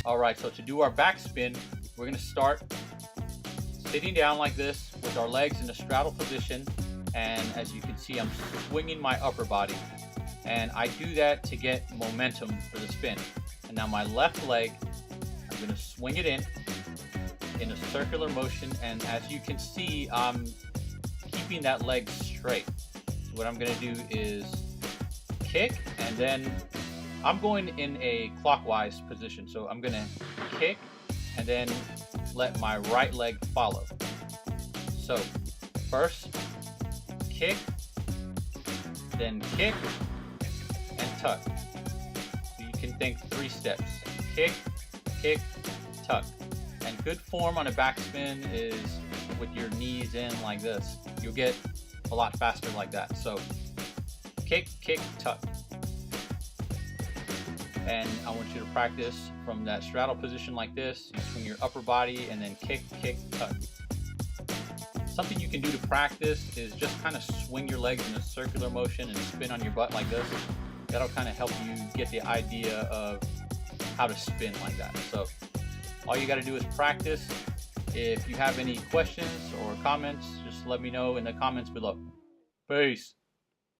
All right, so to do our backspin, we're gonna start sitting down like this with our legs in a straddle position. And as you can see, I'm swinging my upper body. And I do that to get momentum for the spin. And now my left leg, I'm gonna swing it in a circular motion. And as you can see, I'm keeping that leg straight. So what I'm gonna do is kick, and then I'm going in a clockwise position. So I'm gonna kick and then let my right leg follow. So first, kick, then kick, and tuck. So you can think 3 steps. Kick, kick, tuck. And good form on a backspin is with your knees in like this. You'll get a lot faster like that. So kick, kick, tuck. And I want you to practice from that straddle position like this. You swing your upper body and then kick, kick, tuck. Something you can do to practice is just kind of swing your legs in a circular motion and spin on your butt like this. That'll kind of help you get the idea of how to spin like that. So all you got to do is practice. If you have any questions or comments, just let me know in the comments below. Peace.